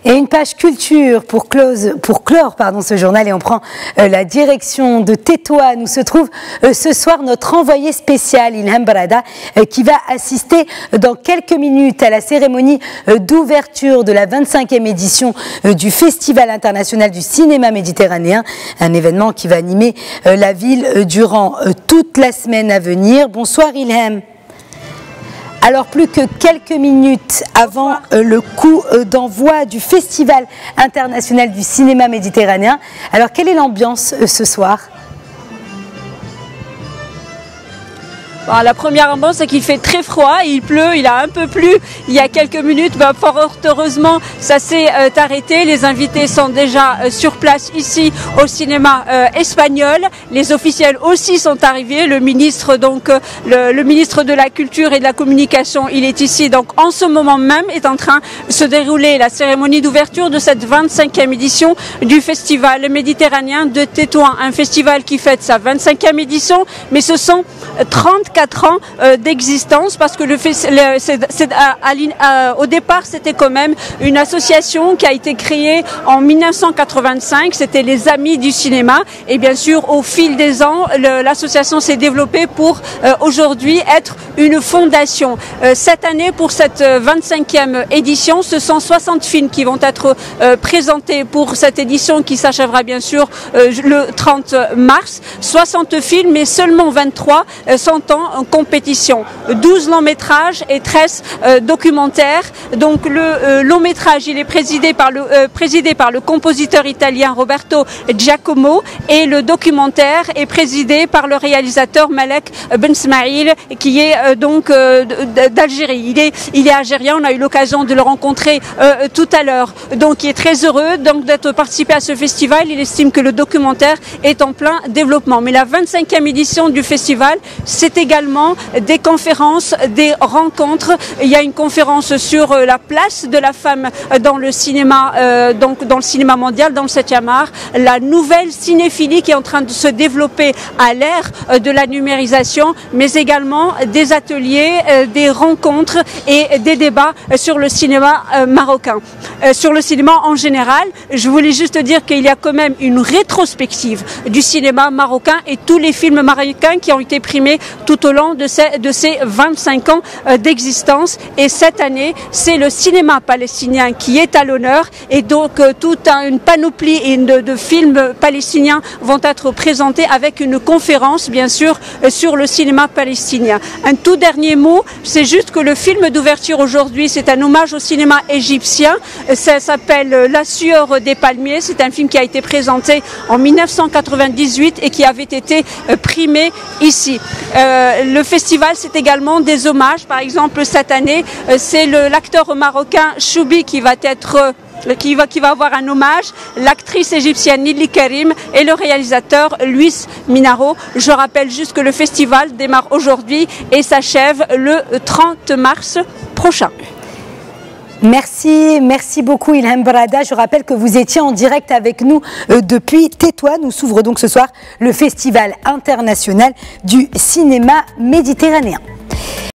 Et une page culture pour clore ce journal, et on prend la direction de Tétouan où se trouve ce soir notre envoyé spécial Ilham Barada qui va assister dans quelques minutes à la cérémonie d'ouverture de la 25e édition du Festival international du cinéma méditerranéen, un événement qui va animer la ville durant toute la semaine à venir. Bonsoir Ilham. Alors plus que quelques minutes avant le coup d'envoi du Festival international du cinéma méditerranéen, alors quelle est l'ambiance ce soir ? Bon, la première ambiance, c'est qu'il fait très froid, il pleut, il a un peu plu il y a quelques minutes. Fort heureusement, ça s'est arrêté. Les invités sont déjà sur place ici au cinéma espagnol. Les officiels aussi sont arrivés. Le ministre, le ministre de la Culture et de la Communication, il est ici. Donc en ce moment même est en train de se dérouler la cérémonie d'ouverture de cette 25e édition du Festival méditerranéen de Tétouan. Un festival qui fête sa 25e édition, mais ce sont 34 ans d'existence, parce que au départ c'était quand même une association qui a été créée en 1985, c'était les Amis du cinéma, et bien sûr au fil des ans l'association s'est développée pour aujourd'hui être une fondation. Cette année, pour cette 25e édition, ce sont 60 films qui vont être présentés pour cette édition qui s'achèvera bien sûr le 30 mars. 60 films, mais seulement 23 sont en compétition. 12 longs métrages et 13 documentaires. Donc le long métrage, il est présidé par le compositeur italien Roberto Giacomo, et le documentaire est présidé par le réalisateur Malek Ben Smaïl, qui est d'Algérie. Il est algérien, on a eu l'occasion de le rencontrer tout à l'heure. Donc il est très heureux d'être participé à ce festival. Il estime que le documentaire est en plein développement. Mais la 25e édition du festival, c'est également des conférences, des rencontres. Il y a une conférence sur la place de la femme dans le cinéma, dans le cinéma mondial, dans le 7e art. La nouvelle cinéphilie qui est en train de se développer à l'ère de la numérisation, mais également des ateliers, des rencontres et des débats sur le cinéma marocain. Sur le cinéma en général, je voulais juste dire qu'il y a quand même une rétrospective du cinéma marocain et tous les films marocains qui ont été primés tout au long de ces 25 ans d'existence. Et cette année, c'est le cinéma palestinien qui est à l'honneur, et donc toute une panoplie de films palestiniens vont être présentés avec une conférence bien sûr sur le cinéma palestinien. Un tout dernier mot, c'est juste que le film d'ouverture aujourd'hui, c'est un hommage au cinéma égyptien. Ça s'appelle La sueur des palmiers. C'est un film qui a été présenté en 1998 et qui avait été primé ici. Le festival, c'est également des hommages. Par exemple, cette année, c'est l'acteur marocain Choubi qui va avoir un hommage, l'actrice égyptienne Nili Karim et le réalisateur Luis Minaro. Je rappelle juste que le festival démarre aujourd'hui et s'achève le 30 mars prochain. Merci beaucoup Ilham Barada. Je rappelle que vous étiez en direct avec nous depuis Tétouan, où s'ouvre donc ce soir le Festival international du cinéma méditerranéen.